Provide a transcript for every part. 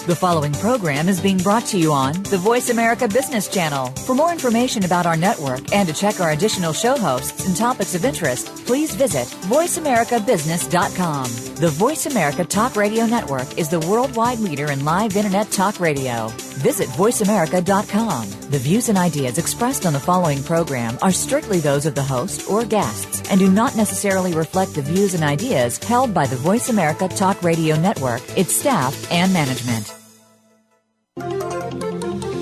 The following program is being brought to you on the Voice America Business Channel. For more information about our network and to check our additional show hosts and topics of interest, please visit voiceamericabusiness.com. The Voice America Talk Radio Network is the worldwide leader in live Internet talk radio. Visit voiceamerica.com. The views and ideas expressed on the following program are strictly those of the host or guests and do not necessarily reflect the views and ideas held by the Voice America Talk Radio Network, its staff, and management.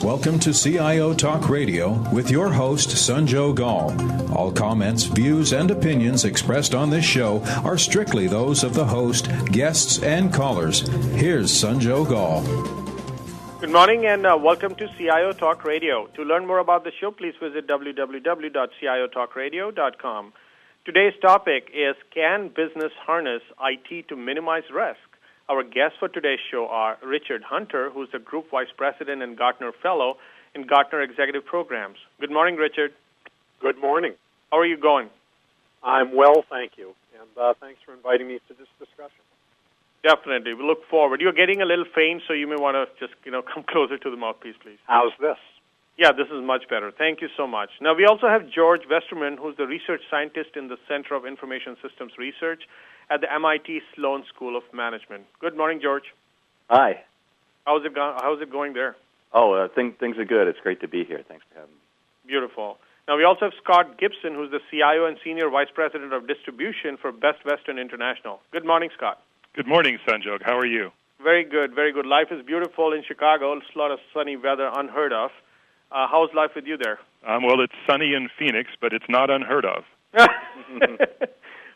Welcome to CIO Talk Radio with your host, Sanjog Gall. All comments, views, and opinions expressed on this show are strictly those of the host, guests, and callers. Here's Sanjog Gall. Good morning and welcome to CIO Talk Radio. To learn more about the show, please visit www.ciotalkradio.com. Today's topic is, can business harness IT to minimize risk? Our guests for today's show are Richard Hunter, who's the Group Vice President and Gartner Fellow in Gartner Executive Programs. Good morning, Richard. Good morning. How are you going? I'm well, thank you. And thanks for inviting me to this discussion. Definitely. We look forward. You're getting a little faint, so you may want to just, come closer to the mouthpiece, please. How's this? Yeah, this is much better. Thank you so much. Now, we also have George Westerman, who's the research scientist in the Center of Information Systems Research at the MIT Sloan School of Management. Good morning, George. Hi. How's it going there? Oh, things are good. It's great to be here. Thanks for having me. Beautiful. Now, we also have Scott Gibson, who's the CIO and Senior Vice President of Distribution for Best Western International. Good morning, Scott. Good morning, Sanjog. How are you? Very good, very good. Life is beautiful in Chicago. It's a lot of sunny weather, unheard of. How's life with you there? Well, it's sunny in Phoenix, but it's not unheard of.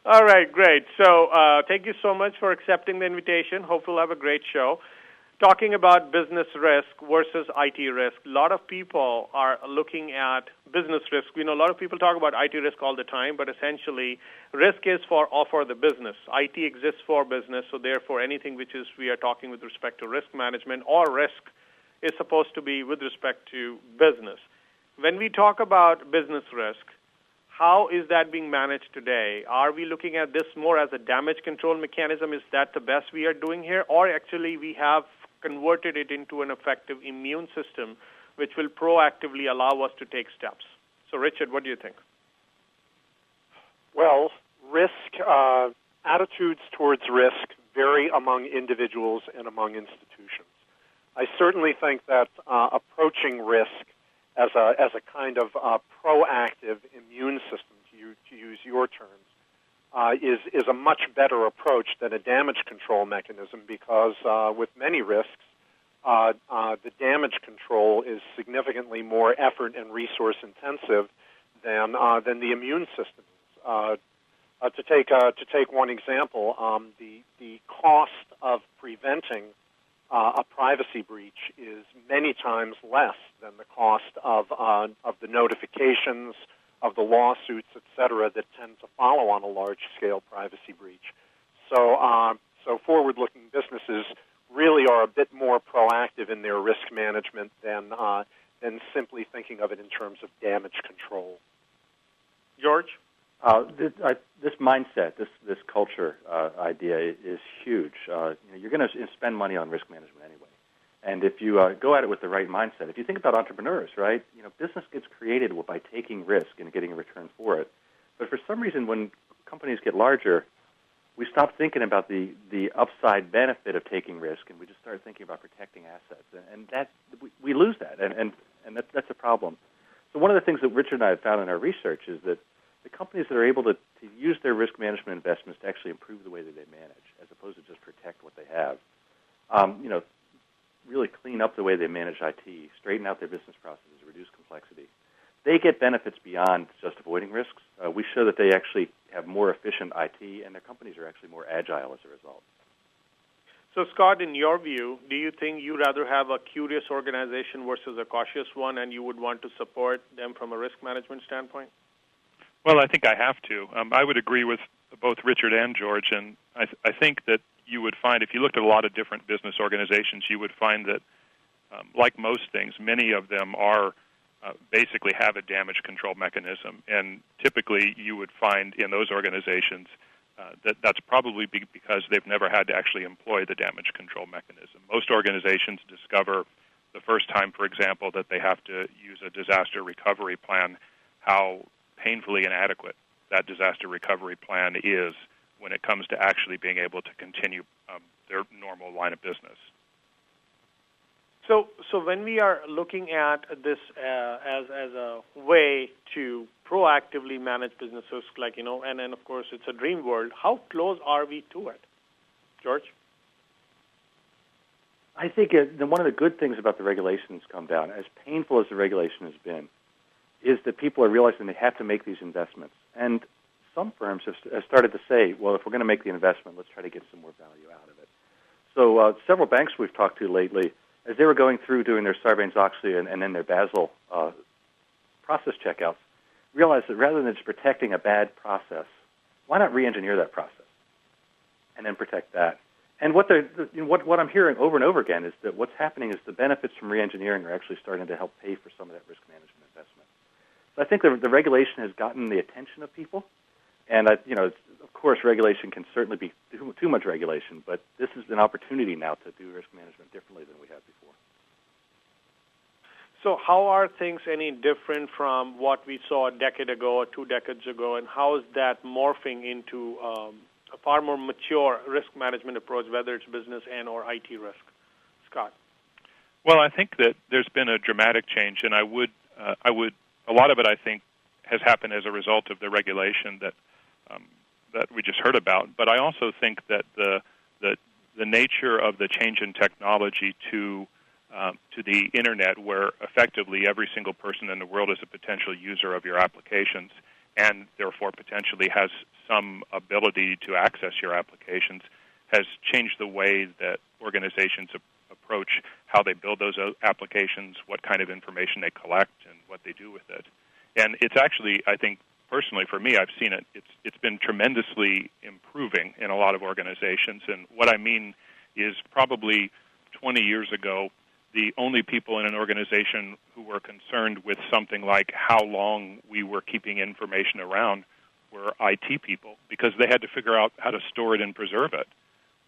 All right, great. So thank you so much for accepting the invitation. Hope we'll have a great show. Talking about business risk versus IT risk, a lot of people are looking at business risk. A lot of people talk about IT risk all the time, but essentially risk is for the business. IT exists for business, so therefore anything which is we are talking with respect to risk management or risk is supposed to be with respect to business. When we talk about business risk, how is that being managed today? Are we looking at this more as a damage control mechanism? Is that the best we are doing here? Or actually we have converted it into an effective immune system which will proactively allow us to take steps? So, Richard, what do you think? Well, attitudes towards risk vary among individuals and among institutions. I certainly think that approaching risk as a kind of proactive immune system, to use your terms, is a much better approach than a damage control mechanism because with many risks, the damage control is significantly more effort and resource intensive than the immune system is. To take one example, the cost of preventing a privacy breach is many times less than the cost of the notifications, of the lawsuits, et cetera, that tend to follow on a large-scale privacy breach. So forward-looking businesses really are a bit more proactive in their risk management than simply thinking of it in terms of damage control. George? This mindset, this culture idea is huge. You're going to spend money on risk management anyway. And if you go at it with the right mindset, if you think about entrepreneurs, right, business gets created by taking risk and getting a return for it. But for some reason, when companies get larger, we stop thinking about the upside benefit of taking risk, and we just start thinking about protecting assets. And that we lose that, and that's a problem. So one of the things that Richard and I have found in our research is that the companies that are able to use their risk management investments to actually improve the way that they manage, as opposed to just protect what they have, really clean up the way they manage IT, straighten out their business processes, reduce complexity, they get benefits beyond just avoiding risks. We show that they actually have more efficient IT, and their companies are actually more agile as a result. So, Scott, in your view, do you think you'd rather have a curious organization versus a cautious one, and you would want to support them from a risk management standpoint? Well, I think I have to. I would agree with both Richard and George, and I think that you would find, if you looked at a lot of different business organizations, you would find that, like most things, many of them are basically have a damage control mechanism, and typically you would find in those organizations that's probably because they've never had to actually employ the damage control mechanism. Most organizations discover the first time, for example, that they have to use a disaster recovery plan, how painfully inadequate that disaster recovery plan is when it comes to actually being able to continue their normal line of business. So when we are looking at this as a way to proactively manage business risk, and then of course it's a dream world, how close are we to it, George? I think one of the good things about the regulations come down, as painful as the regulation has been, is that people are realizing they have to make these investments. And some firms have started to say, well, if we're going to make the investment, let's try to get some more value out of it. So several banks we've talked to lately, as they were going through doing their Sarbanes-Oxley and then their Basel process checkouts, realized that rather than just protecting a bad process, why not re-engineer that process and then protect that? And what I'm hearing over and over again is that what's happening is the benefits from re-engineering are actually starting to help pay for some of that risk management investment. So I think the regulation has gotten the attention of people, and of course, regulation can certainly be too much regulation, but this is an opportunity now to do risk management differently than we had before. So how are things any different from what we saw a decade ago or 2 decades ago, and how is that morphing into a far more mature risk management approach, whether it's business and or IT risk? Scott? Well, I think that there's been a dramatic change, and I would a lot of it, I think, has happened as a result of the regulation that we just heard about. But I also think that the nature of the change in technology to the Internet, where effectively every single person in the world is a potential user of your applications and therefore potentially has some ability to access your applications, has changed the way that organizations approach how they build those applications, what kind of information they collect, and what they do with it. And it's actually, I think, personally for me, I've seen it. It's been tremendously improving in a lot of organizations. And what I mean is probably 20 years ago, the only people in an organization who were concerned with something like how long we were keeping information around were IT people, because they had to figure out how to store it and preserve it.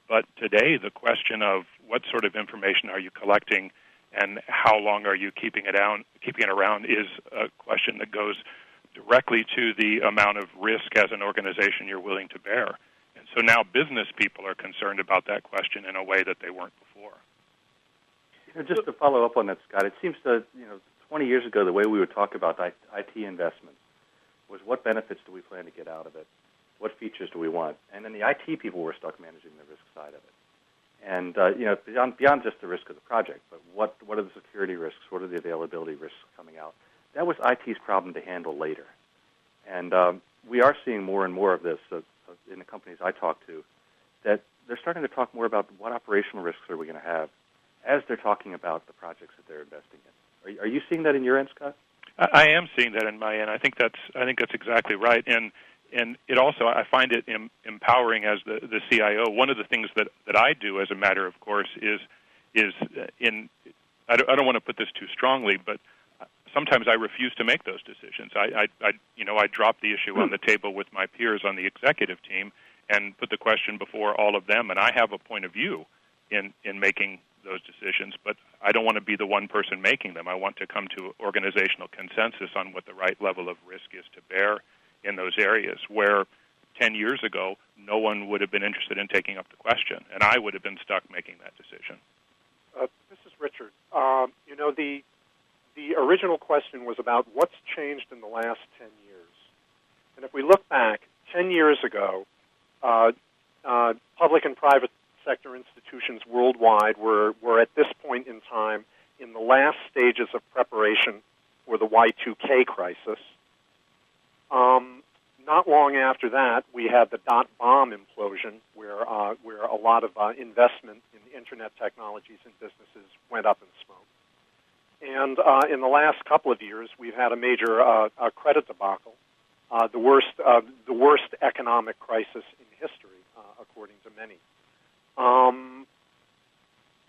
But today, the question of what sort of information are you collecting and how long are you keeping it around is a question that goes directly to the amount of risk as an organization you're willing to bear. And so now business people are concerned about that question in a way that they weren't before. Just to follow up on that, Scott, it seems that 20 years ago, the way we would talk about IT investments was what benefits do we plan to get out of it? What features do we want? And then the IT people were stuck managing the risk side of it. And beyond just the risk of the project, but what are the security risks? What are the availability risks coming out? That was IT's problem to handle later. And we are seeing more and more of this in the companies I talk to, that they're starting to talk more about what operational risks are we going to have as they're talking about the projects that they're investing in. Are you seeing that in your end, Scott? I am seeing that in my end. I think that's exactly right. And it also, I find it empowering as the CIO. One of the things that I do as a matter of course is I don't want to put this too strongly, but sometimes I refuse to make those decisions. I drop the issue on the table with my peers on the executive team and put the question before all of them, and I have a point of view in making those decisions, but I don't want to be the one person making them. I want to come to organizational consensus on what the right level of risk is to bear in those areas, where 10 years ago, no one would have been interested in taking up the question, and I would have been stuck making that decision. This is Richard. The original question was about what's changed in the last 10 years. And if we look back, 10 years ago, public and private sector institutions worldwide were at this point in time in the last stages of preparation for the Y2K crisis. Not long after that, we had the dot-bomb implosion, where a lot of investment in Internet technologies and businesses went up in smoke. And in the last couple of years, we've had a major credit debacle, the worst economic crisis in history, according to many.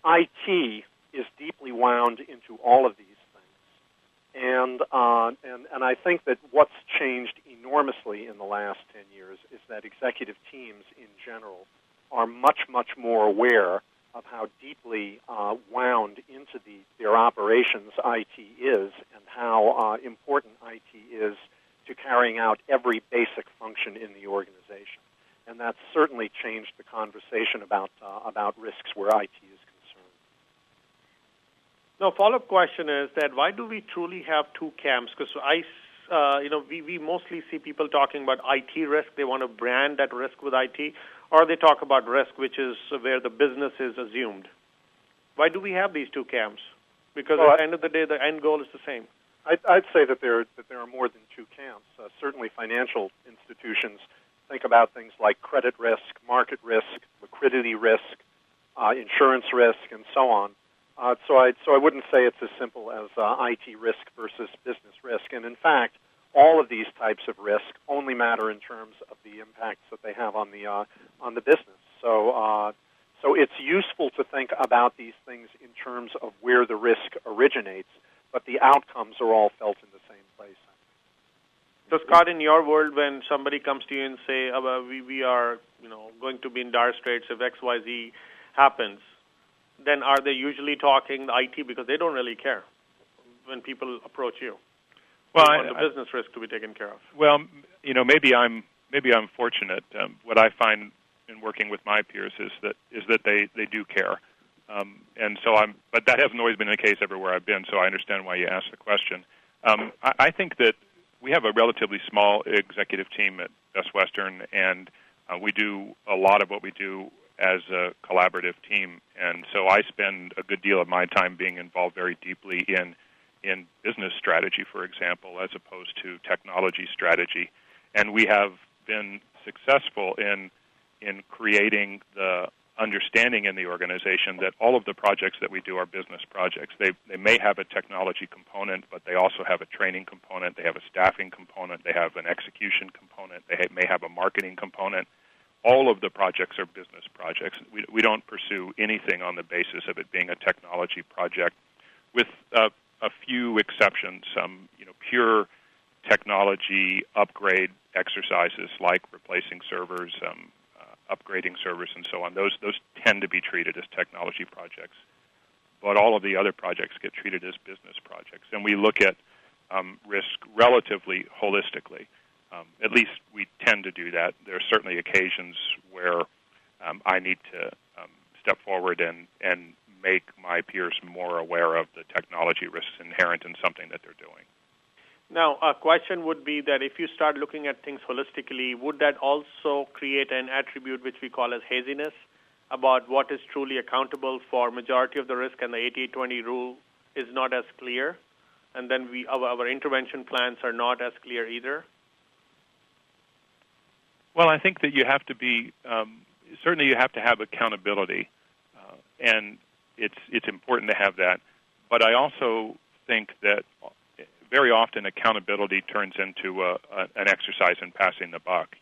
IT is deeply wound into all of these things. And I think that what's changed enormously in the last 10 years is that executive teams in general are much, much more aware of how deeply wound into their operations IT is and how important IT is to carrying out every basic function in the organization. And that's certainly changed the conversation about risks where IT is concerned. Now, follow-up question is that why do we truly have two camps? Because we mostly see people talking about IT risk. They want to brand that risk with IT, or they talk about risk, which is where the business is assumed. Why do we have these two camps? Because at the end of the day, the end goal is the same. I'd say that there are more than two camps. Certainly, financial institutions think about things like credit risk, market risk, liquidity risk, insurance risk, and so on. So I wouldn't say it's as simple as IT risk versus business risk. And in fact, all of these types of risk only matter in terms of the impacts that they have on the business. So it's useful to think about these things in terms of where the risk originates, but the outcomes are all felt in the same place. So, Scott, in your world, when somebody comes to you and say, we are going to be in dire straits if XYZ happens, then are they usually talking IT because they don't really care when people approach you? Well, they want the business risk to be taken care of. Well, maybe I'm fortunate. What I find in working with my peers is that they do care, and so but that hasn't always been the case everywhere I've been. So I understand why you asked the question. I think that we have a relatively small executive team at Best Western, and we do a lot of what we do as a collaborative team. And so I spend a good deal of my time being involved very deeply in business strategy, for example, as opposed to technology strategy. And we have been successful in creating the understanding in the organization that all of the projects that we do are business projects. They may have a technology component, but they also have a training component. They have a staffing component. They have an execution component. They may have a marketing component. All of the projects are business projects. We don't pursue anything on the basis of it being a technology project, with a few exceptions. Some pure technology upgrade exercises like replacing servers, upgrading servers, and so on. Those tend to be treated as technology projects. But all of the other projects get treated as business projects. And we look at risk relatively holistically. At least we tend to do that. There are certainly occasions where I need to step forward and make my peers more aware of the technology risks inherent in something that they're doing. Now, a question would be that if you start looking at things holistically, would that also create an attribute which we call as haziness about what is truly accountable for majority of the risk, and the 80-20 rule is not as clear, and then our intervention plans are not as clear either? Well, I think that you have to be certainly you have to have accountability, and it's important to have that. But I also think that very often accountability turns into an exercise in passing the buck.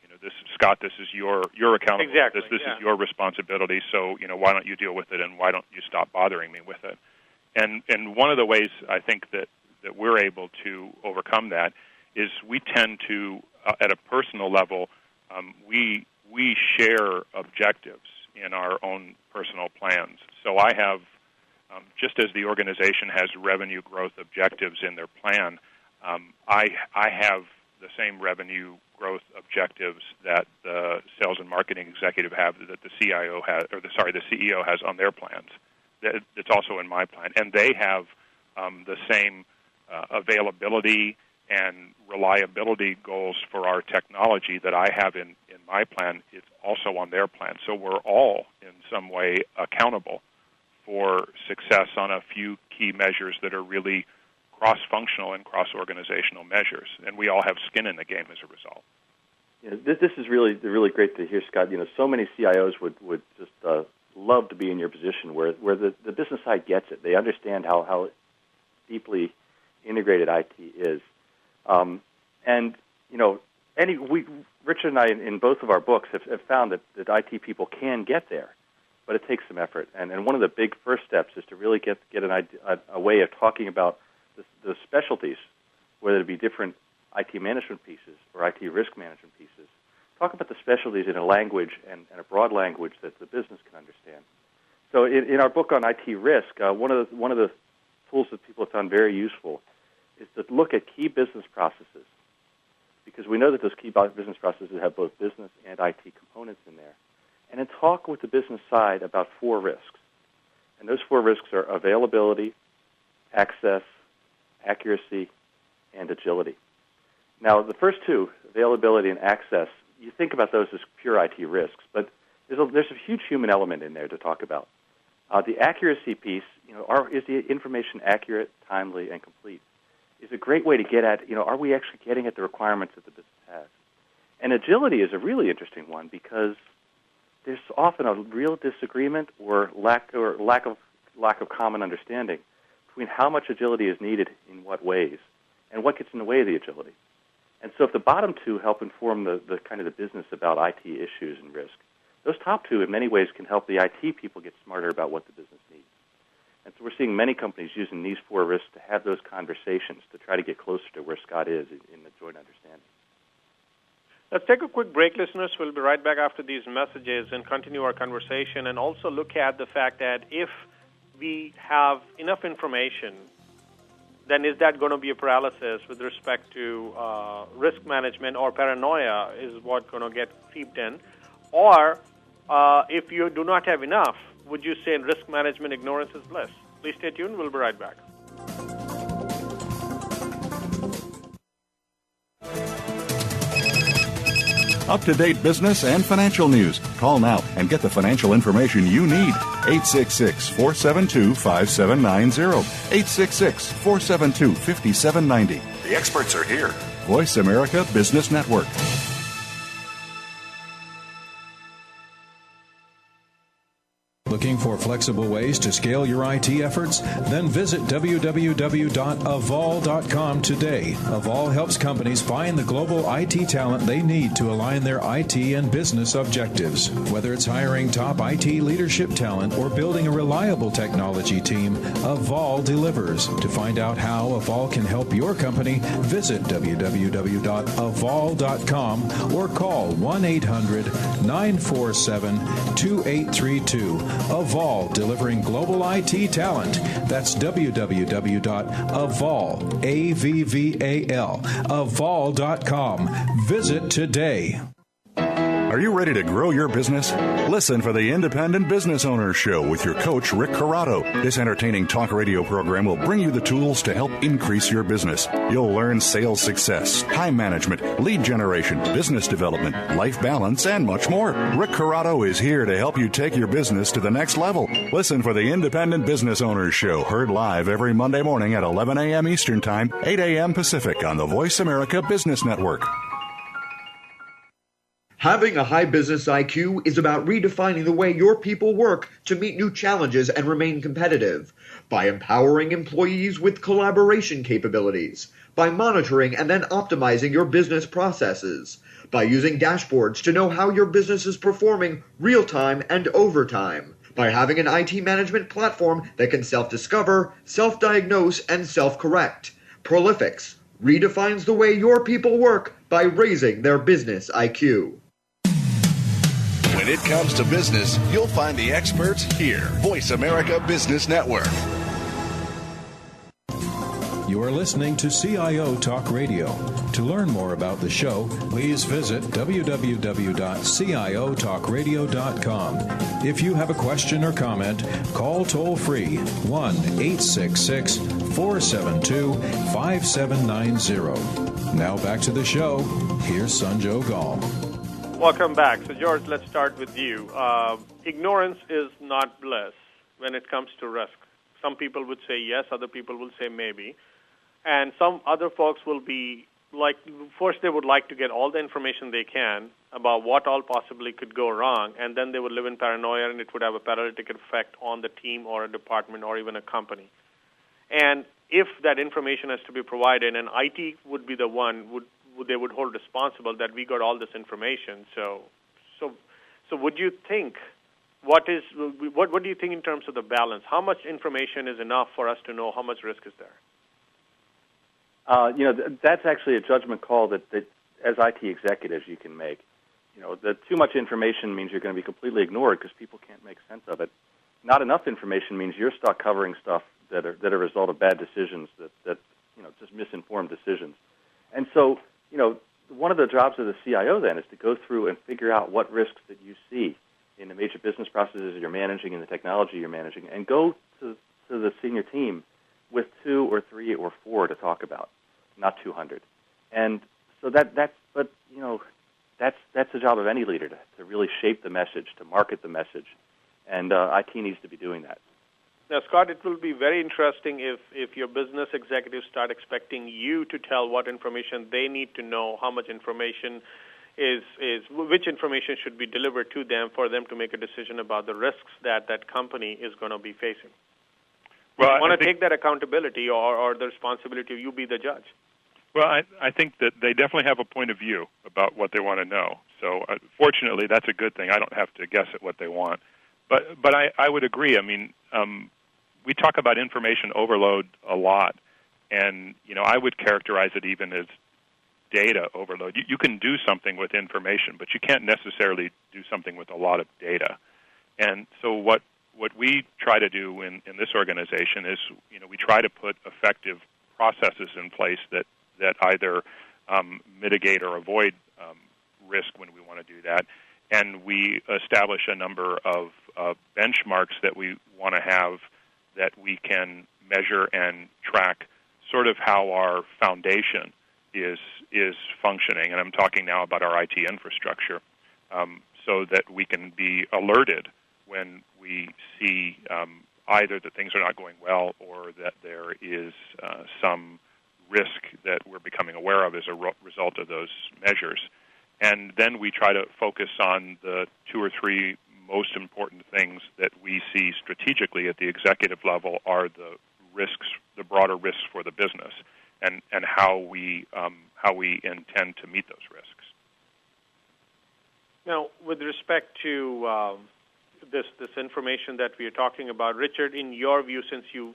Scott, this is your accountability. Exactly. This is your responsibility. So why don't you deal with it, and why don't you stop bothering me with it? And one of the ways I think that we're able to overcome that is we tend to, at a personal level, we share objectives in our own personal plans. So I have, just as the organization has revenue growth objectives in their plan, I have the same revenue growth objectives that the sales and marketing executive have, that the CIO has, the CEO has on their plans. It's also in my plan, and they have the same availability and reliability goals for our technology that I have in my plan. It's also on their plan. So we're all in some way accountable for success on a few key measures that are really cross-functional and cross-organizational measures, and we all have skin in the game as a result. This is really great to hear, Scott. So many CIOs would just love to be in your position where the business side gets it. They understand how deeply integrated IT is. Richard and I, in both of our books, have found that IT people can get there, but it takes some effort. And one of the big first steps is to really get a way of talking about the specialties, whether it be different IT management pieces or IT risk management pieces. Talk about the specialties in a language and a broad language that the business can understand. So in our book on IT risk, one of the tools that people have found very useful is to look at key business processes, because we know that those key business processes have both business and IT components in there, and then talk with the business side about 4 risks. And those 4 risks are availability, access, accuracy, and agility. Now, the first 2, availability and access, you think about those as pure IT risks, but there's a huge human element in there to talk about. The accuracy piece, is the information accurate, timely, and complete, is a great way to get at, are we actually getting at the requirements that the business has? And agility is a really interesting one because there's often a real disagreement or lack of common understanding between how much agility is needed in what ways and what gets in the way of the agility. And so if the bottom 2 help inform the kind of the business about IT issues and risk, those top 2 in many ways can help the IT people get smarter about what the business needs. And so we're seeing many companies using these 4 risks to have those conversations to try to get closer to where Scott is in the joint understanding. Let's take a quick break, listeners. We'll be right back after these messages and continue our conversation, and also look at the fact that if we have enough information, then is that going to be a paralysis with respect to risk management, or paranoia is what going to get seeped in? Or if you do not have enough, would you say in risk management ignorance is bliss? Please stay tuned. We'll be right back. Up-to-date business and financial news. Call now and get the financial information you need. 866-472-5790. 866-472-5790. The experts are here. Voice America Business Network. Looking for flexible ways to scale your IT efforts? Then visit www.avol.com today. Avol helps companies find the global IT talent they need to align their IT and business objectives. Whether it's hiring top IT leadership talent or building a reliable technology team, Avol delivers. To find out how Avol can help your company, visit www.avol.com or call 1-800-947-2832. Avol, delivering global IT talent. That's www.avol, A-V-V-A-L, avol.com. Visit today. Are you ready to grow your business? Listen for the Independent Business Owners Show with your coach, Rick Corrado. This entertaining talk radio program will bring you the tools to help increase your business. You'll learn sales success, time management, lead generation, business development, life balance, and much more. Rick Corrado is here to help you take your business to the next level. Listen for the Independent Business Owners Show, heard live every Monday morning at 11 a.m. Eastern Time, 8 a.m. Pacific on the Voice America Business Network. Having a high business IQ is about redefining the way your people work to meet new challenges and remain competitive. By empowering employees with collaboration capabilities. By monitoring and then optimizing your business processes. By using dashboards to know how your business is performing real-time and overtime. By having an IT management platform that can self-discover, self-diagnose, and self-correct. Prolifics redefines the way your people work by raising their business IQ. When it comes to business, you'll find the experts here. Voice America Business Network. You are listening to CIO Talk Radio. To learn more about the show, please visit www.ciotalkradio.com. If you have a question or comment, call toll-free 1-866-472-5790. Now back to the show. Here's Sanjog Gal. Welcome back. So, George, let's start with you. Ignorance is not bliss when it comes to risk. Some people would say yes, other people will say maybe. And some other folks will be like, first they would like to get all the information they can about what all possibly could go wrong, and then they would live in paranoia, and it would have a paralytic effect on the team or a department or even a company. And if that information has to be provided, and IT would be the one they would hold responsible that we got all this information. So would you think, what do you think in terms of the balance? How much information is enough for us to know how much risk is there? That's actually a judgment call that as IT executives you can make. That too much information means you're going to be completely ignored because people can't make sense of it. Not enough information means you're stuck covering stuff that are a result of bad decisions, that just misinformed decisions. And so, one of the jobs of the CIO then is to go through and figure out what risks that you see in the major business processes you're managing and the technology you're managing, and go to the senior team with 2 or 3 or 4 to talk about, not 200. And so that's the job of any leader, to really shape the message, to market the message, and IT needs to be doing that. Now, Scott, it will be very interesting if your business executives start expecting you to tell what information they need to know, how much information which information should be delivered to them for them to make a decision about the risks that company is going to be facing. Well, you want to take that accountability or the responsibility of you be the judge. Well, I think that they definitely have a point of view about what they want to know. So, fortunately, that's a good thing. I don't have to guess at what they want. But I would agree. I mean, we talk about information overload a lot, and I would characterize it even as data overload. You can do something with information, but you can't necessarily do something with a lot of data. And so what we try to do in this organization is, we try to put effective processes in place that either mitigate or avoid risk when we want to do that. And we establish a number of benchmarks that we want to have that we can measure and track sort of how our foundation is functioning. And I'm talking now about our IT infrastructure, so that we can be alerted when we see either that things are not going well or that there is some risk that we're becoming aware of as a result of those measures. And then we try to focus on the 2 or 3 most important things that we see strategically at the executive level are the risks, the broader risks for the business, and how we intend to meet those risks. Now, with respect to this information that we are talking about, Richard, in your view, since you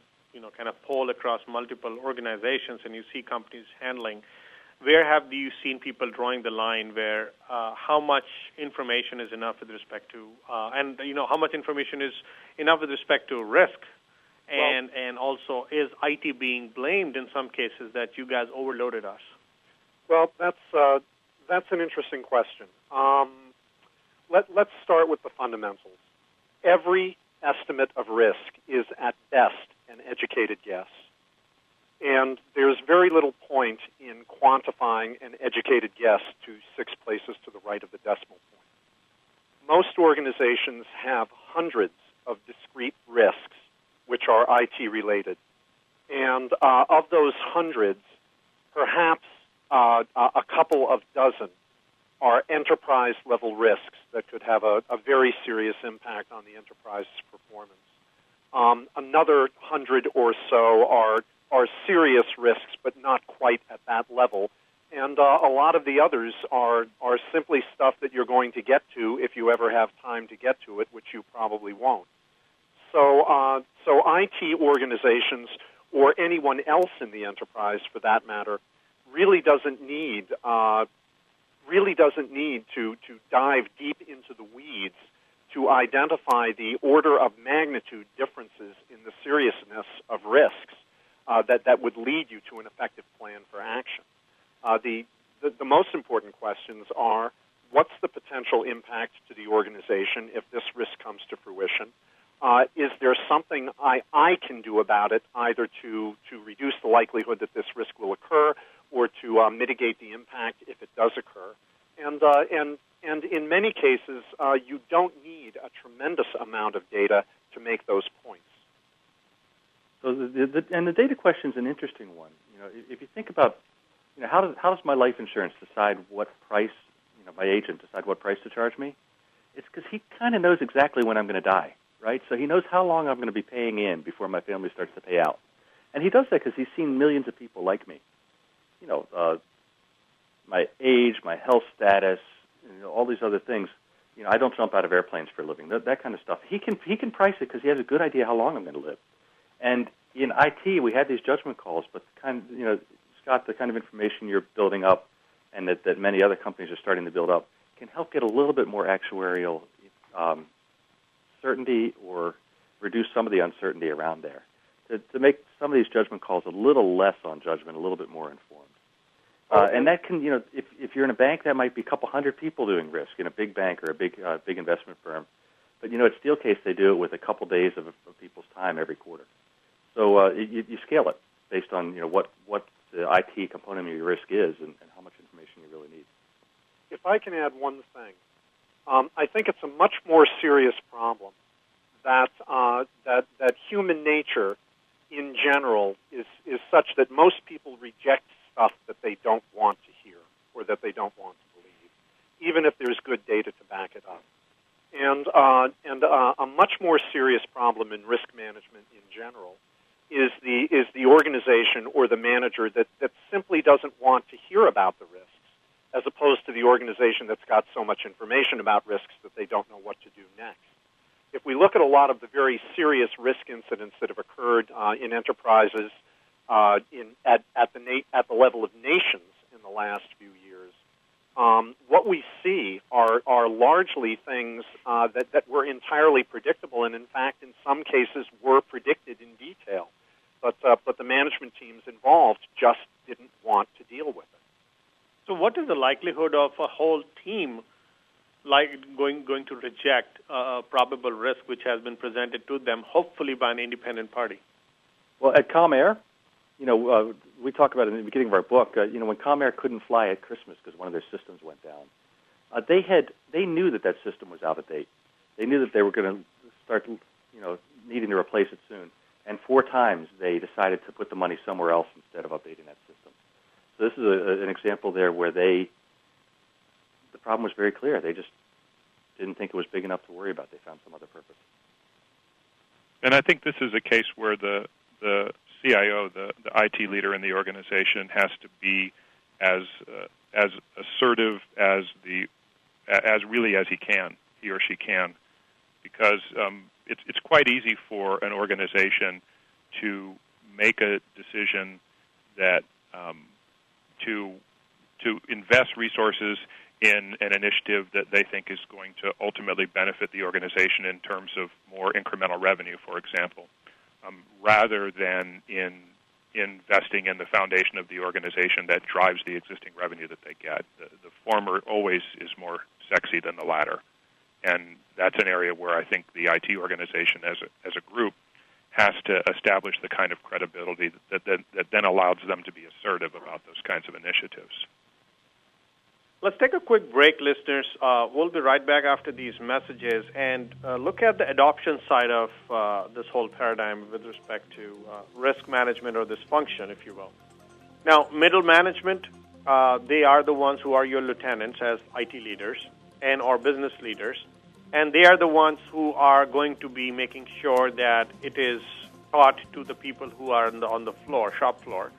kind of poll across multiple organizations and you see companies handling, where have you seen people drawing the line where how much information is enough with respect to, and how much information is enough with respect to risk, and also is IT being blamed in some cases that you guys overloaded us? Well, that's an interesting question. Let's start with the fundamentals. Every estimate of risk is at best an educated guess. And there's very little point in quantifying an educated guess to 6 places to the right of the decimal point. Most organizations have hundreds of discrete risks which are IT-related. And of those hundreds, perhaps a couple of dozen are enterprise-level risks that could have a very serious impact on the enterprise's performance. Another 100 or so are serious risks, but not quite at that level. And a lot of the others are simply stuff that you're going to get to if you ever have time to get to it, which you probably won't. So IT organizations, or anyone else in the enterprise for that matter, really doesn't need to dive deep into the weeds to identify the order of magnitude differences in the seriousness of risks that would lead you to an effective plan for action. The most important questions are, what's the potential impact to the organization if this risk comes to fruition? Is there something I can do about it, either to reduce the likelihood that this risk will occur or to mitigate the impact if it does occur? And in many cases, you don't need a tremendous amount of data to make those points. So the data question is an interesting one. If you think about, how does my life insurance decide what price, my agent decide what price to charge me? It's because he kind of knows exactly when I'm going to die, right? So he knows how long I'm going to be paying in before my family starts to pay out. And he does that because he's seen millions of people like me. My age, my health status, all these other things. I don't jump out of airplanes for a living. That kind of stuff. He can price it because he has a good idea how long I'm going to live. And in IT, we had these judgment calls, but Scott, the kind of information you're building up and that many other companies are starting to build up can help get a little bit more actuarial certainty or reduce some of the uncertainty around there to make some of these judgment calls a little less on judgment, a little bit more informed. And that can, if you're in a bank, that might be a couple hundred people doing risk in a big bank or a big investment firm. But, at Steelcase, they do it with a couple days of people's time every quarter. So you scale it based on, what the IT component of your risk is and how much information you really need. If I can add one thing, I think it's a much more serious problem that human nature in general is such that most people reject stuff that they don't want to hear or that they don't want to believe, even if there's good data to back it up. And a much more serious problem in risk management in general is the organization or the manager that simply doesn't want to hear about the risks, as opposed to the organization that's got so much information about risks that they don't know what to do next. If we look at a lot of the very serious risk incidents that have occurred in enterprises at the level of nations in the last few years, what we see are largely things that were entirely predictable, and in fact, in some cases, were predicted in detail. But the management teams involved just didn't want to deal with it. So, what is the likelihood of a whole team going to reject a probable risk which has been presented to them, hopefully by an independent party? Well, at ComAir, we talk about it in the beginning of our book. When ComAir couldn't fly at Christmas because one of their systems went down, they knew that system was out of date. They knew that they were going to start, needing to replace it soon. And 4 times they decided to put the money somewhere else instead of updating that system. So this is an example there where the problem was very clear. They just didn't think it was big enough to worry about. They found some other purpose. And I think this is a case where the CIO, the IT leader in the organization, has to be as assertive as he or she can, because it's quite easy for an organization to make a decision that to invest resources in an initiative that they think is going to ultimately benefit the organization in terms of more incremental revenue, for example, rather than in investing in the foundation of the organization that drives the existing revenue that they get. The former always is more sexy than the latter. And that's an area where I think the IT organization as a group has to establish the kind of credibility that then allows them to be assertive about those kinds of initiatives. Let's take a quick break, listeners. We'll be right back after these messages and look at the adoption side of this whole paradigm with respect to risk management or this function, if you will. Now, middle management, they are the ones who are your lieutenants as IT leaders and or business leaders, and they are the ones who are going to be making sure that it is taught to the people who are on the floor, shop floor.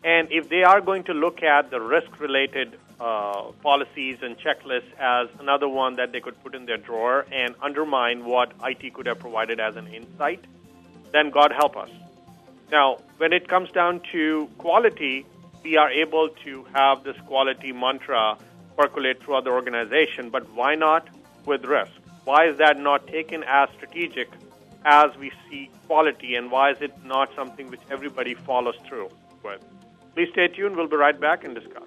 And if they are going to look at the risk-related policies and checklists as another one that they could put in their drawer and undermine what IT could have provided as an insight, then God help us. Now, when it comes down to quality, we are able to have this quality mantra percolate throughout the organization, but why not with risk? Why is that not taken as strategic as we see quality, and why is it not something which everybody follows through with? Please stay tuned. We'll be right back and discuss.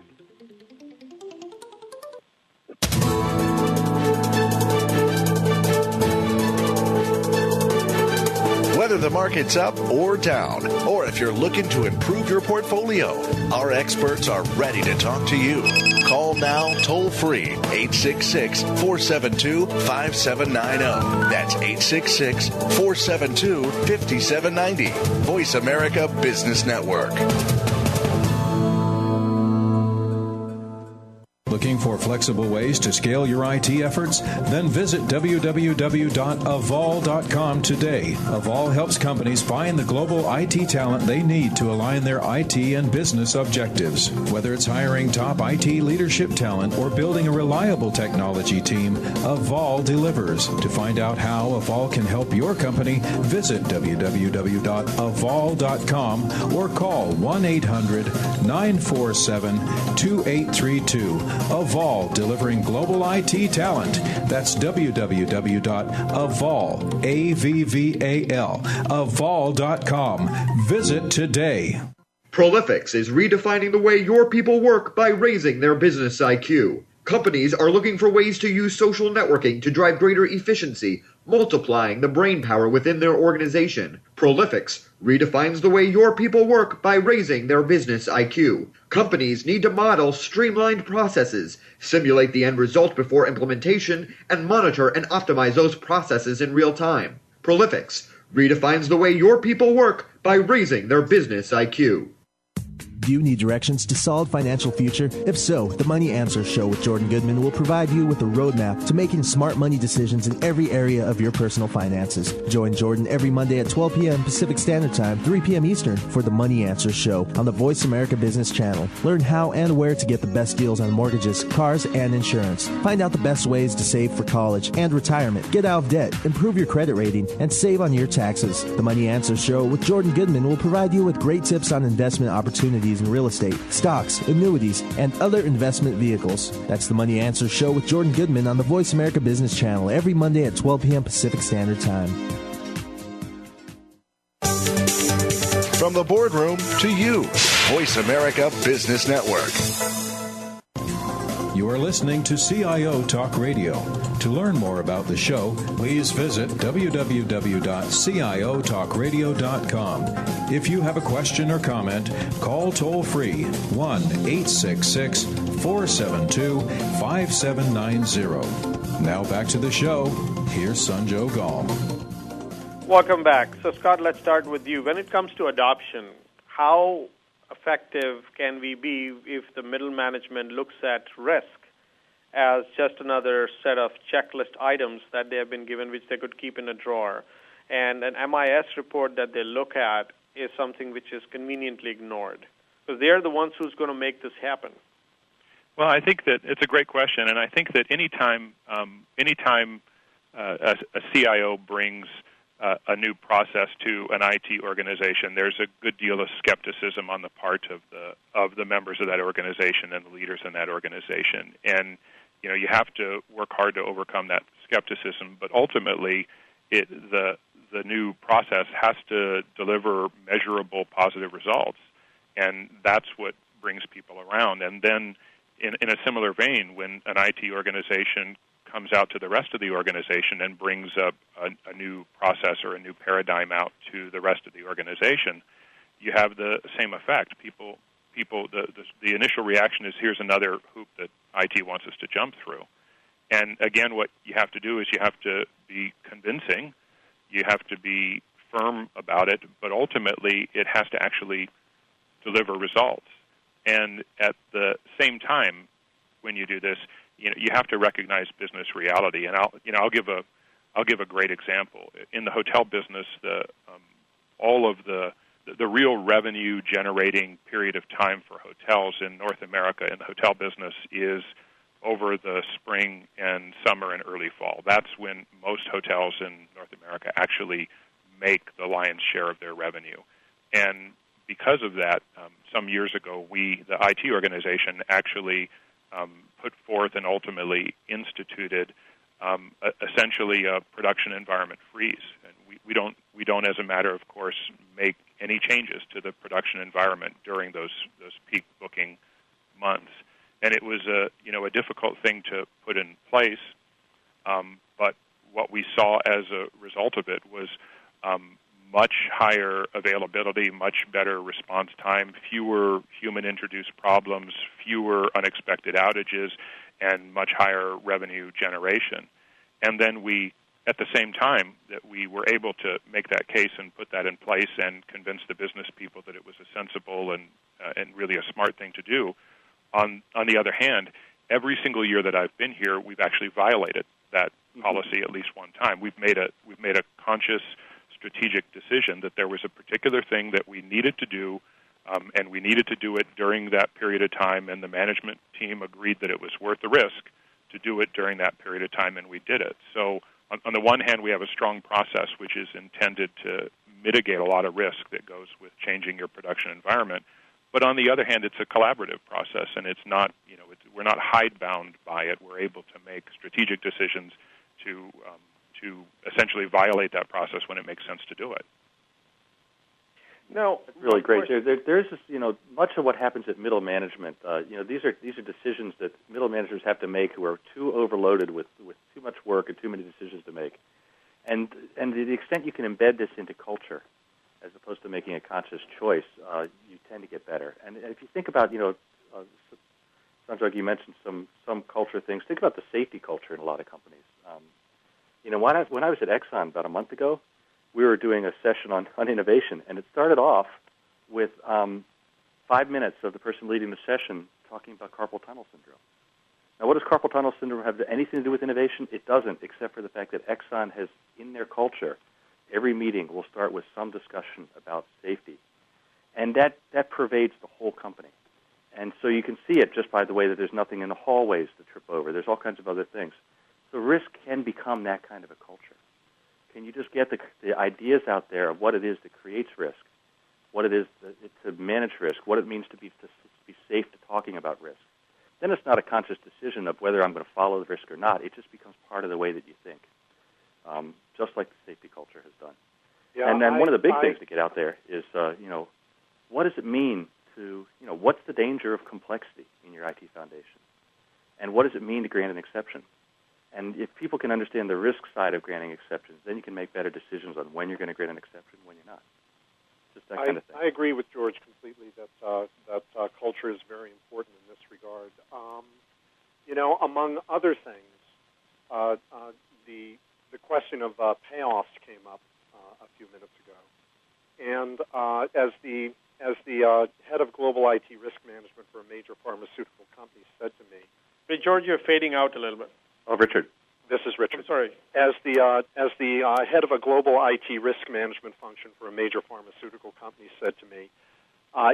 Whether the market's up or down, or if you're looking to improve your portfolio, our experts are ready to talk to you. Call now toll-free, 866-472-5790. That's 866-472-5790. Voice America Business Network. Looking for flexible ways to scale your IT efforts? Then visit www.avol.com today. Avol helps companies find the global IT talent they need to align their IT and business objectives. Whether it's hiring top IT leadership talent or building a reliable technology team, Avol delivers. To find out how Avol can help your company, visit www.avol.com or call 1-800-947-2832. Avol, delivering global IT talent. That's www.avol, A-V-V-A-L, avol.com. Visit today. Prolifics is redefining the way your people work by raising their business IQ. Companies are looking for ways to use social networking to drive greater efficiency, multiplying the brain power within their organization. Prolifics redefines the way your people work by raising their business IQ. Companies need to model streamlined processes, simulate the end result before implementation, and monitor and optimize those processes in real time. Prolifics redefines the way your people work by raising their business IQ. Do you need directions to solid financial future? If so, the Money Answer Show with Jordan Goodman will provide you with a roadmap to making smart money decisions in every area of your personal finances. Join Jordan every Monday at 12 p.m. Pacific Standard Time, 3 p.m. Eastern for the Money Answer Show on the Voice America Business Channel. Learn how and where to get the best deals on mortgages, cars, and insurance. Find out the best ways to save for college and retirement, get out of debt, improve your credit rating, and save on your taxes. The Money Answer Show with Jordan Goodman will provide you with great tips on investment opportunities in real estate, stocks, annuities, and other investment vehicles. That's the Money Answer Show with Jordan Goodman on the Voice America Business Channel every Monday at 12 p.m. Pacific Standard Time. From the boardroom to you, Voice America Business Network. You are listening to CIO Talk Radio. To learn more about the show, please visit www.ciotalkradio.com. If you have a question or comment, call toll-free 1-866-472-5790. Now back to the show. Here's Sanjo Gall. Welcome back. So, Scott, let's start with you. When it comes to adoption, how effective can we be if the middle management looks at risk as just another set of checklist items that they have been given, which they could keep in a drawer, and an MIS report that they look at is something which is conveniently ignored? Because they're the ones who's going to make this happen. Well, I think that it's a great question, and I think that anytime a CIO brings a new process to an IT organization, there's a good deal of skepticism on the part of the members of that organization and the leaders in that organization. And you have to work hard to overcome that skepticism. But ultimately, the new process has to deliver measurable positive results, and that's what brings people around. And then, in a similar vein, when an IT organization comes out to the rest of the organization and brings up a new process or a new paradigm out to the rest of the organization, you have the same effect. People, the initial reaction is, here's another hoop that IT wants us to jump through. And again, what you have to do is you have to be convincing, you have to be firm about it, but ultimately it has to actually deliver results. And at the same time, when you do this, you have to recognize business reality. And I'll give a great example. In the hotel business, all of the real revenue generating period of time for hotels in North America in the hotel business is over the spring and summer and early fall. That's when most hotels in North America actually make the lion's share of their revenue. And because of that, some years ago, the IT organization actually put forth and ultimately instituted essentially a production environment freeze. And we don't, as a matter of course, make any changes to the production environment during those peak booking months. And it was a difficult thing to put in place, but what we saw as a result of it was much higher availability, much better response time, fewer human-introduced problems, fewer unexpected outages, and much higher revenue generation. And then at the same time that we were able to make that case and put that in place and convince the business people that it was a sensible and really a smart thing to do, on the other hand, every single year that I've been here, we've actually violated that policy at least one time. We've made a conscious, strategic decision that there was a particular thing that we needed to do, and we needed to do it during that period of time, and the management team agreed that it was worth the risk to do it during that period of time, and we did it. So on the one hand, we have a strong process which is intended to mitigate a lot of risk that goes with changing your production environment. But on the other hand, it's a collaborative process, and it's not, we're not hidebound by it. We're able to make strategic decisions to essentially violate that process when it makes sense to do it. No, that's really great. There's this, much of what happens at middle management. These are decisions that middle managers have to make who are too overloaded with too much work and too many decisions to make. And to the extent you can embed this into culture, as opposed to making a conscious choice, you tend to get better. And if you think about, sounds like you mentioned some culture things. Think about the safety culture in a lot of companies. When I was at Exxon about a month ago, we were doing a session on innovation, and it started off with 5 minutes of the person leading the session talking about carpal tunnel syndrome. Now, what does carpal tunnel syndrome have anything to do with innovation? It doesn't, except for the fact that Exxon has, in their culture, every meeting will start with some discussion about safety. And that pervades the whole company. And so you can see it just by the way that there's nothing in the hallways to trip over. There's all kinds of other things. So risk can become that kind of a culture. Can you just get the ideas out there of what it is that creates risk, what it is to manage risk, what it means to be safe to talking about risk? Then it's not a conscious decision of whether I'm going to follow the risk or not. It just becomes part of the way that you think, just like the safety culture has done. Yeah, and then one of the big things to get out there is, what does it mean to, what's the danger of complexity in your IT foundation? And what does it mean to grant an exception? And if people can understand the risk side of granting exceptions, then you can make better decisions on when you're going to grant an exception and when you're not. Just that kind of thing. I agree with George completely that culture is very important in this regard. Among other things, the question of payoffs came up a few minutes ago, and as the head of global IT risk management for a major pharmaceutical company said to me, "Hey, George, you're fading out a little bit." Oh, Richard. This is Richard. I'm sorry. As the head of a global IT risk management function for a major pharmaceutical company said to me,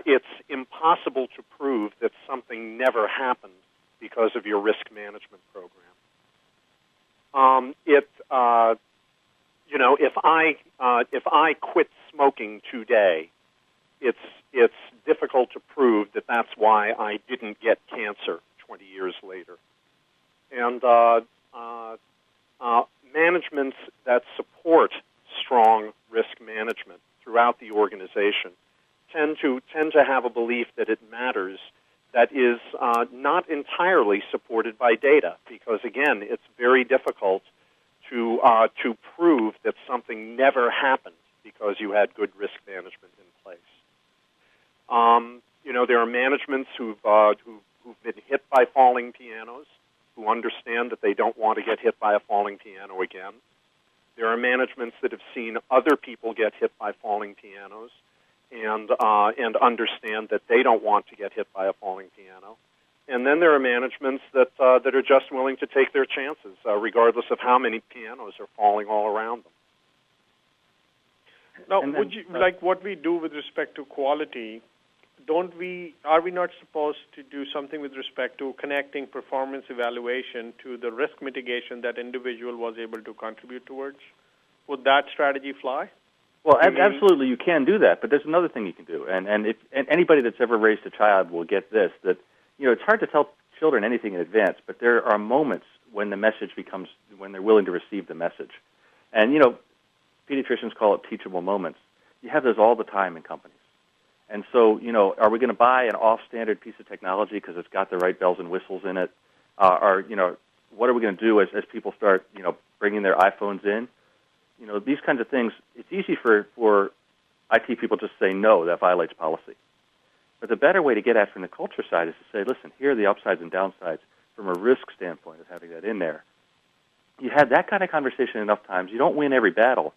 it's impossible to prove that something never happened because of your risk management program. If I quit smoking today, it's difficult to prove that that's why I didn't get cancer 20 years later. And managements that support strong risk management throughout the organization tend to have a belief that it matters that is not entirely supported by data, because again, it's very difficult to prove that something never happened because you had good risk management in place. There are managements who've been hit by falling pianos, who understand that they don't want to get hit by a falling piano again. There are managements that have seen other people get hit by falling pianos and understand that they don't want to get hit by a falling piano. And then there are managements that are just willing to take their chances, regardless of how many pianos are falling all around them. Now, would you like what we do with respect to quality? Are we not supposed to do something with respect to connecting performance evaluation to the risk mitigation that individual was able to contribute towards? Would that strategy fly? Well, absolutely, you can do that. But there's another thing you can do, and anybody that's ever raised a child will get this. That it's hard to tell children anything in advance, but there are moments when the message when they're willing to receive the message, and pediatricians call it teachable moments. You have those all the time in companies. And so, are we going to buy an off-standard piece of technology because it's got the right bells and whistles in it? What are we going to do as people start, bringing their iPhones in? These kinds of things, it's easy for IT people just to say, no, that violates policy. But the better way to get at from the culture side is to say, listen, here are the upsides and downsides from a risk standpoint of having that in there. You have that kind of conversation enough times. You don't win every battle,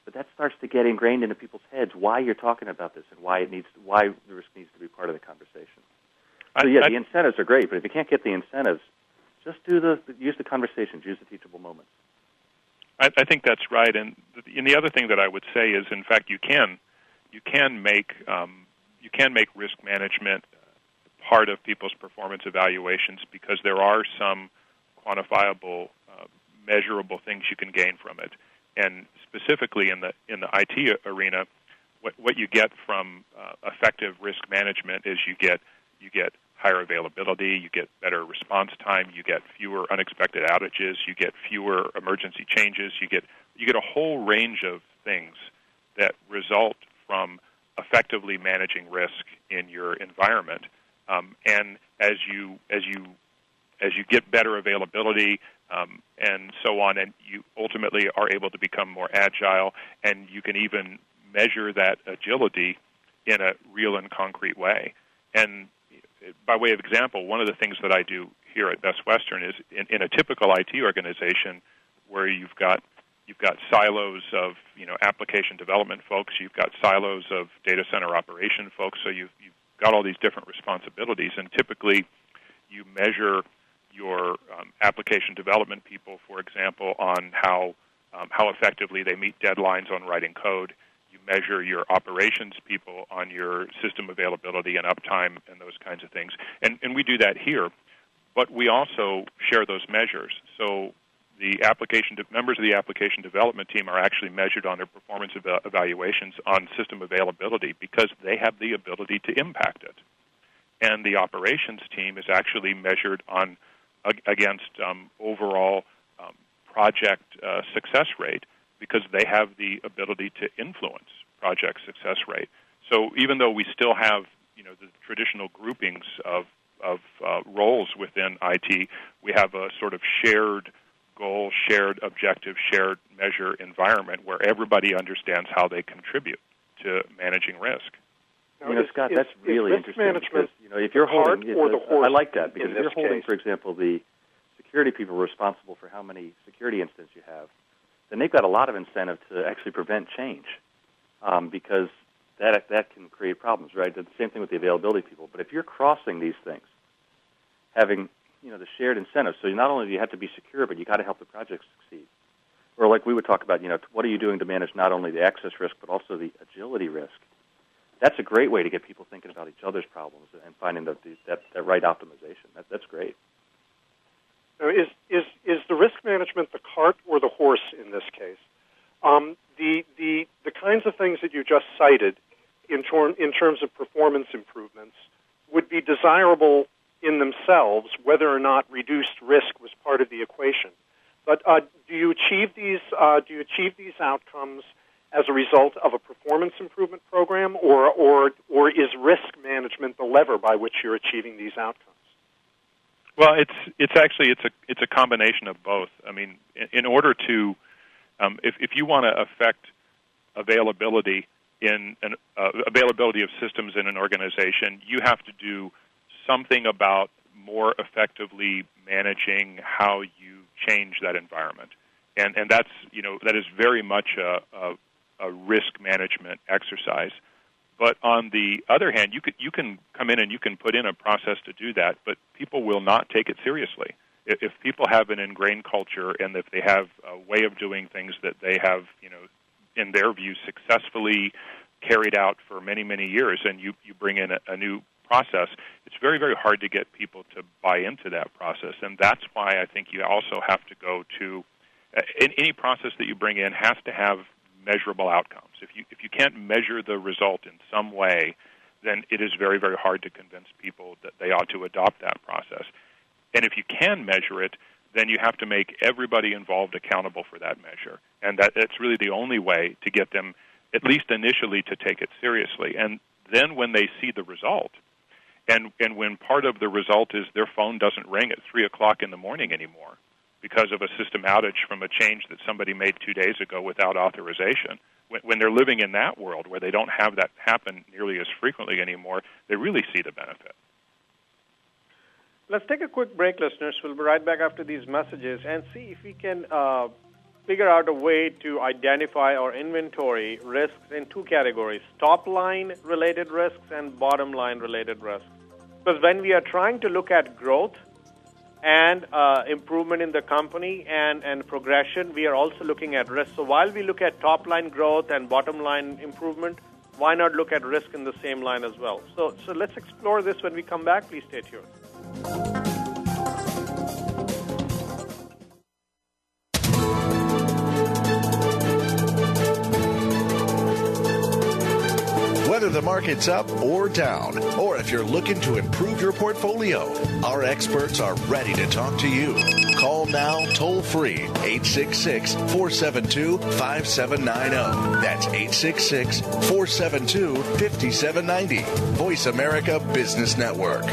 but that starts to get ingrained into people's heads why you're talking about this and why the risk needs to be part of the conversation. So, the incentives are great, but if you can't get the incentives Just use the conversations, use the teachable moments. I think that's right. And the other thing that I would say is, in fact, you can make risk management part of people's performance evaluations because there are some quantifiable, measurable things you can gain from it. And specifically in the IT arena, what you get from effective risk management is you get higher availability, you get better response time, you get fewer unexpected outages, you get fewer emergency changes, you get a whole range of things that result from effectively managing risk in your environment. And as you get better availability and so on, and you ultimately are able to become more agile, and you can even measure that agility in a real and concrete way. And by way of example, one of the things that I do here at Best Western is in a typical IT organization where you've got silos of application development folks, you've got silos of data center operation folks, so you've got all these different responsibilities, and typically you measure your application development people, for example, on how effectively they meet deadlines on writing code. You measure your operations people on your system availability and uptime and those kinds of things. And we do that here, but we also share those measures. So the members of the application development team are actually measured on their performance evaluations on system availability because they have the ability to impact it. And the operations team is actually measured against overall project success rate because they have the ability to influence project success rate. So even though we still have the traditional groupings of roles within IT, we have a sort of shared goal, shared objective, shared measure environment where everybody understands how they contribute to managing risk. Scott, that's really interesting because if you're holding, I like that because if you're holding, for example, the security people responsible for how many security incidents you have, then they've got a lot of incentive to actually prevent change because that can create problems, right? The same thing with the availability people. But if you're crossing these things, having the shared incentives, so not only do you have to be secure, but you got to help the project succeed. Or like we would talk about, what are you doing to manage not only the access risk but also the agility risk? That's a great way to get people thinking about each other's problems and finding that right optimization. That's great. Now, is the risk management the cart or the horse in this case? The kinds of things that you just cited in terms of performance improvements would be desirable in themselves, whether or not reduced risk was part of the equation. But do you achieve these outcomes as a result of a performance improvement program, or is risk management the lever by which you're achieving these outcomes? Well, it's a combination of both. I mean, in order to if you want to affect availability availability of systems in an organization, you have to do something about more effectively managing how you change that environment, and that's that is very much a risk management exercise. But on the other hand, you can come in and you can put in a process to do that, but people will not take it seriously. If people have an ingrained culture and if they have a way of doing things that they have, in their view, successfully carried out for many, many years, and you bring in a new process, it's very, very hard to get people to buy into that process. And that's why I think you also have to go to any process that you bring in has to have measurable outcomes. If you can't measure the result in some way, then it is very, very hard to convince people that they ought to adopt that process. And if you can measure it, then you have to make everybody involved accountable for that measure. And that's really the only way to get them, at least initially, to take it seriously. And then when they see the result, and when part of the result is their phone doesn't ring at 3 o'clock in the morning anymore because of a system outage from a change that somebody made 2 days ago without authorization, when they're living in that world where they don't have that happen nearly as frequently anymore, they really see the benefit. Let's take a quick break, listeners. We'll be right back after these messages and see if we can figure out a way to identify or inventory risks in two categories, top-line related risks and bottom-line related risks. Because when we are trying to look at growth, and improvement in the company and progression, we are also looking at risk. So while we look at top-line growth and bottom-line improvement, why not look at risk in the same line as well? So let's explore this when we come back. Please stay tuned. Whether the market's up or down, or if you're looking to improve your portfolio, our experts are ready to talk to you. Call now toll free 866-472-5790. That's 866-472-5790. Voice America Business Network.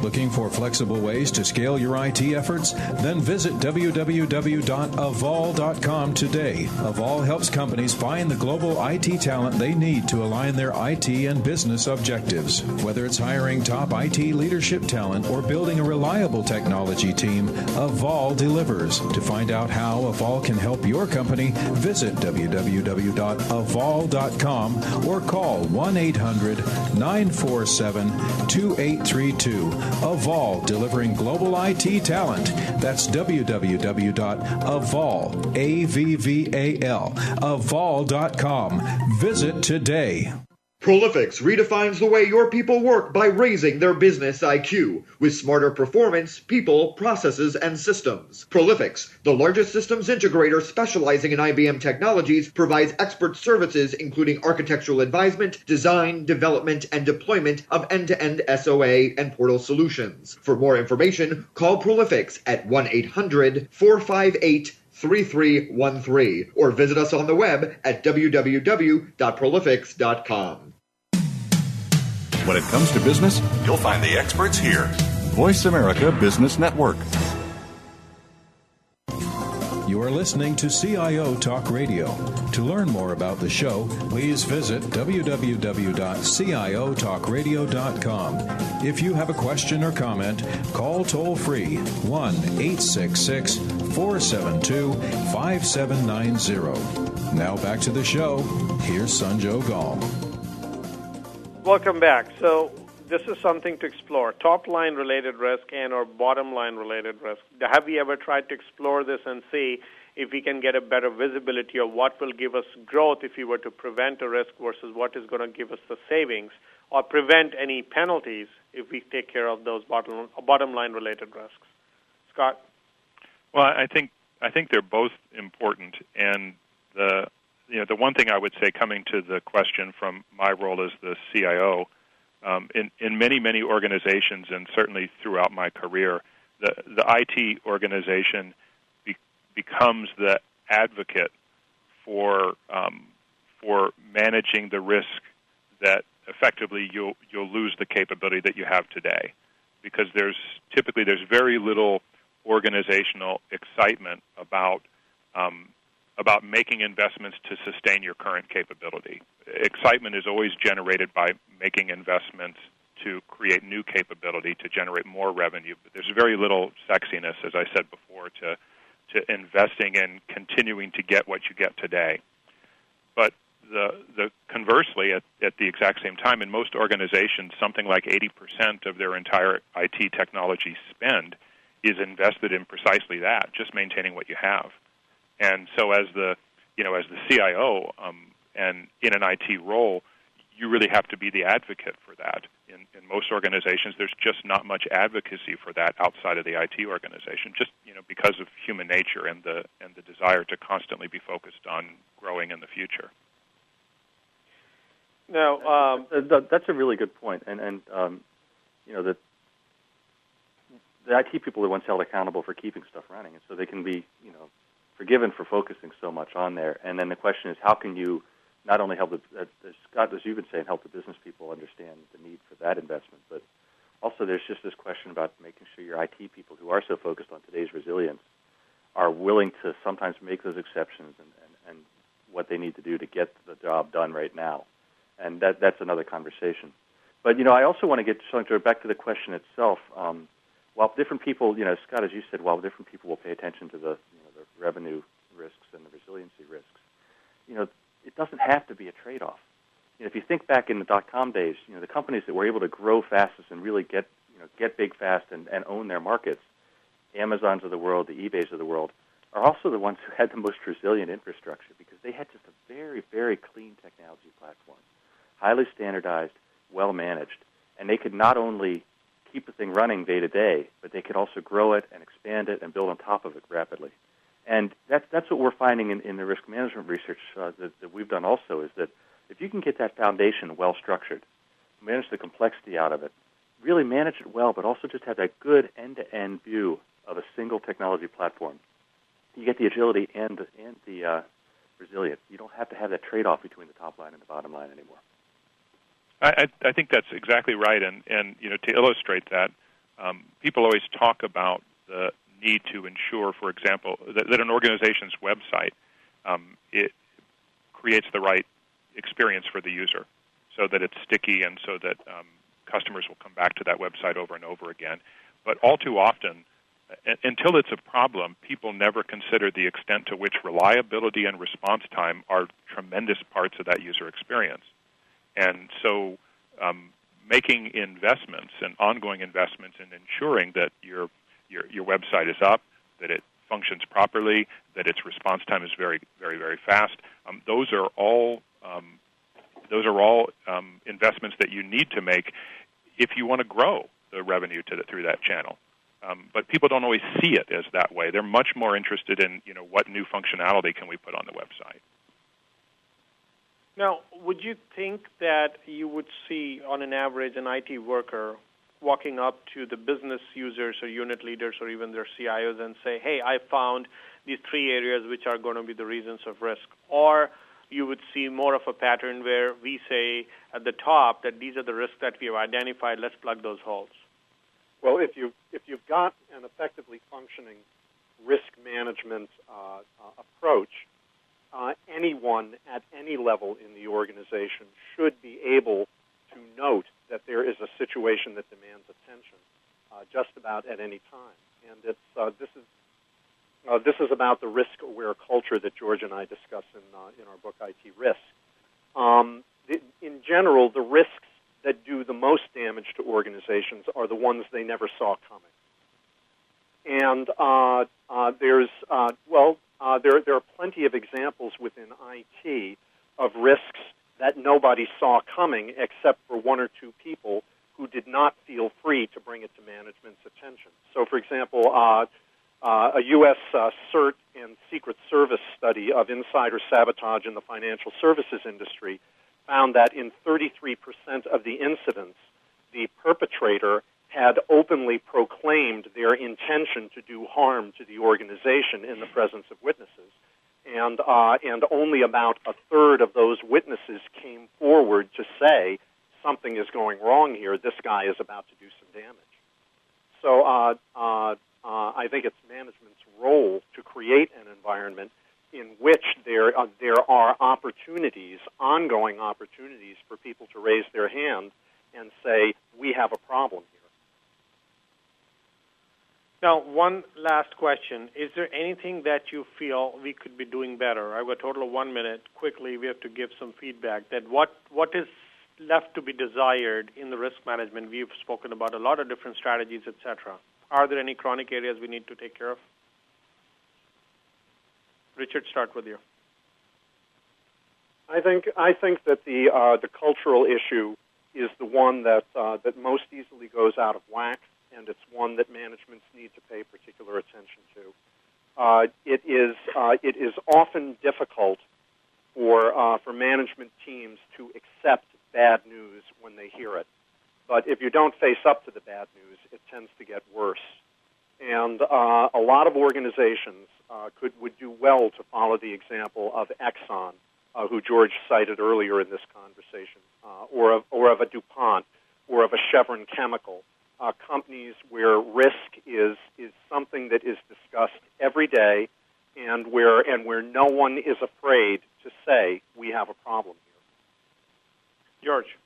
Looking for flexible ways to scale your IT efforts? Then visit www.avol.com today. Avol helps companies find the global IT talent they need to align their IT and business objectives. Whether it's hiring top IT leadership talent or building a reliable technology team, Avol delivers. To find out how Avol can help your company, visit www.avol.com or call 1-800-947-2832. Avol, delivering global IT talent. That's www.avol, A-V-V-A-L, avol.com. Visit today. Prolifics redefines the way your people work by raising their business IQ with smarter performance, people, processes, and systems. Prolifics, the largest systems integrator specializing in IBM technologies, provides expert services including architectural advisement, design, development, and deployment of end-to-end SOA and portal solutions. For more information, call Prolifics at 1-800-458-3313 or visit us on the web at www.prolifics.com. When it comes to business, you'll find the experts here. Voice America Business Network. You are listening to CIO Talk Radio. To learn more about the show, please visit www.ciotalkradio.com. If you have a question or comment, call toll-free 1-866-472-5790. Now back to the show. Here's Sanjog Gall. Welcome back. So this is something to explore, top-line related risk and or bottom-line related risk. Have we ever tried to explore this and see if we can get a better visibility of what will give us growth if we were to prevent a risk versus what is going to give us the savings, or prevent any penalties if we take care of those bottom-line related risks? Scott? Well, I think they're both important, and the one thing I would say, coming to the question from my role as the CIO, in many organizations, and certainly throughout my career, the IT organization becomes the advocate for managing the risk that effectively you'll lose the capability that you have today, because there's very little organizational excitement about making investments to sustain your current capability. Excitement is always generated by making investments to create new capability to generate more revenue. But there's very little sexiness, as I said before, to investing in continuing to get what you get today. But the conversely, at the exact same time, in most organizations, something like 80% of their entire IT technology spend is invested in precisely that, just maintaining what you have. And so as the CIO and in an IT role, you really have to be the advocate for that. In most organizations, there's just not much advocacy for that outside of the IT organization, just because of human nature and the desire to constantly be focused on growing in the future. Now, that's a really good point, and the IT people are once held accountable for keeping stuff running, and so they can be forgiven for focusing so much on there. And then the question is, how can you not only help Scott, as you've been saying, help the business people understand the need for that investment, but also there's just this question about making sure your IT people, who are so focused on today's resilience, are willing to sometimes make those exceptions and what they need to do to get the job done right now. And that's another conversation. But, I also want to get back to the question itself. While different people, Scott, as you said, while different people will pay attention to the revenue risks and the resiliency risks, it doesn't have to be a trade-off. if you think back in the dot-com days, the companies that were able to grow fastest and really get big fast and own their markets, the Amazons of the world, the eBays of the world, are also the ones who had the most resilient infrastructure because they had just a very, very clean technology platform, highly standardized, well-managed, and they could not only keep the thing running day to day, but they could also grow it and expand it and build on top of it rapidly. And that's what we're finding in the risk management research that we've done also, is that if you can get that foundation well-structured, manage the complexity out of it, really manage it well, but also just have that good end-to-end view of a single technology platform, you get the agility and the resilience. You don't have to have that trade-off between the top line and the bottom line anymore. I think that's exactly right, and to illustrate that, people always talk about the need to ensure, for example, that an organization's website it creates the right experience for the user, so that it's sticky and so that customers will come back to that website over and over again. But all too often, until it's a problem, people never consider the extent to which reliability and response time are tremendous parts of that user experience. And so making investments and ongoing investments in ensuring that your website is up, that it functions properly, that its response time is very, very, very fast, those are all investments that you need to make if you want to grow the revenue through that channel. But people don't always see it as that way. They're much more interested in, what new functionality can we put on the website. Now, would you think that you would see, on an average, an IT worker walking up to the business users or unit leaders or even their CIOs and say, hey, I found these 3 areas which are going to be the reasons of risk? Or you would see more of a pattern where we say at the top that these are the risks that we have identified, let's plug those holes? Well, if you've got an effectively functioning risk management approach, anyone at any level in the organization should be able to note that there is a situation that demands attention just about at any time. And this is about the risk-aware culture that George and I discuss in our book, IT Risk. In general, the risks that do the most damage to organizations are the ones they never saw coming. And there are plenty of examples within IT of risks that nobody saw coming except for 1 or 2 people who did not feel free to bring it to management's attention. So, for example, a U.S. CERT and Secret Service study of insider sabotage in the financial services industry found that in 33% of the incidents, the perpetrator had openly proclaimed their intention to do harm to the organization in the presence of witnesses. And only about a third of those witnesses came forward to say, something is going wrong here, this guy is about to do some damage. So I think it's management's role to create an environment in which there are opportunities, ongoing opportunities for people to raise their hand and say, we have a problem here. Now, one last question. Is there anything that you feel we could be doing better? I have a total of 1 minute. Quickly, we have to give some feedback. That what is left to be desired in the risk management? We've spoken about a lot of different strategies, etc. Are there any chronic areas we need to take care of? Richard, start with you. I think that the cultural issue is the one that most easily goes out of whack, and it's one that managements need to pay particular attention to. It is often difficult for management teams to accept bad news when they hear it. But if you don't face up to the bad news, it tends to get worse. And a lot of organizations would do well to follow the example of Exxon, who George cited earlier in this conversation, or of a DuPont, or of a Chevron Chemical, companies where risk is something that is discussed every day, and where no one is afraid to say we have a problem here. George.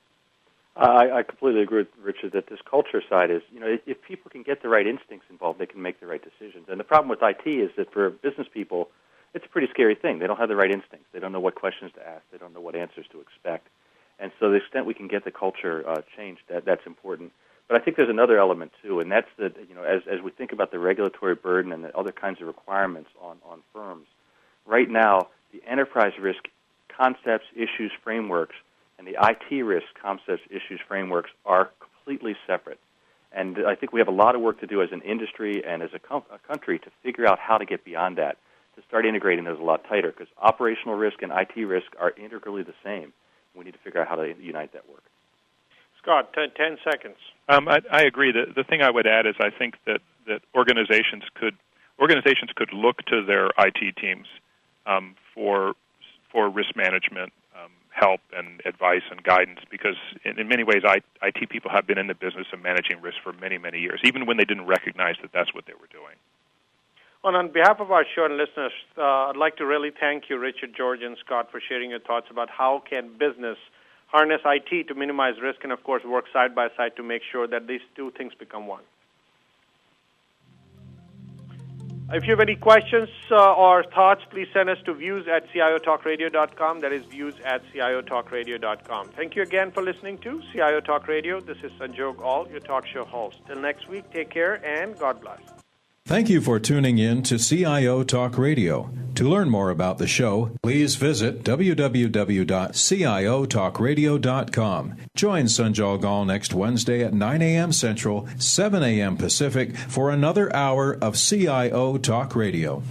I completely agree with Richard that this culture side is, if people can get the right instincts involved, they can make the right decisions. And the problem with IT is that for business people, it's a pretty scary thing. They don't have the right instincts. They don't know what questions to ask. They don't know what answers to expect. And so the extent we can get the culture changed, that's important. But I think there's another element, too, and that's that, as we think about the regulatory burden and the other kinds of requirements on firms, right now, the enterprise risk concepts, issues, frameworks, and the IT risk concepts, issues, frameworks are completely separate. And I think we have a lot of work to do as an industry and as a country to figure out how to get beyond that, to start integrating those a lot tighter, because operational risk and IT risk are integrally the same. We need to figure out how to unite that work. Scott, 10 seconds. I agree. The thing I would add is I think that organizations could look to their IT teams for risk management help and advice and guidance, because in many ways IT people have been in the business of managing risk for many, many years, even when they didn't recognize that that's what they were doing. And on behalf of our show and listeners, I'd like to really thank you, Richard, George, and Scott, for sharing your thoughts about how can business harness IT to minimize risk and, of course, work side by side to make sure that these two things become one. If you have any questions or thoughts, please send us to views@ciotalkradio.com. That is views@ciotalkradio.com. Thank you again for listening to CIO Talk Radio. This is Sanjog Aul, your talk show host. Till next week, take care and God bless. Thank you for tuning in to CIO Talk Radio. To learn more about the show, please visit www.ciotalkradio.com. Join Sanjog Aul next Wednesday at 9 a.m. Central, 7 a.m. Pacific for another hour of CIO Talk Radio.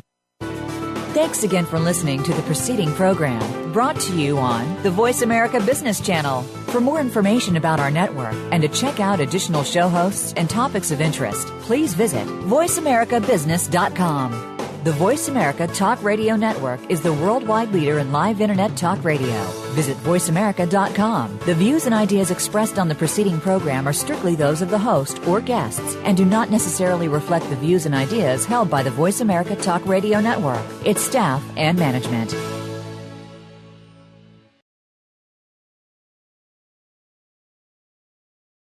Thanks again for listening to the preceding program, brought to you on the Voice America Business Channel. For more information about our network and to check out additional show hosts and topics of interest, please visit voiceamericabusiness.com. The Voice America Talk Radio Network is the worldwide leader in live Internet talk radio. Visit voiceamerica.com. The views and ideas expressed on the preceding program are strictly those of the host or guests and do not necessarily reflect the views and ideas held by the Voice America Talk Radio Network, its staff, and management.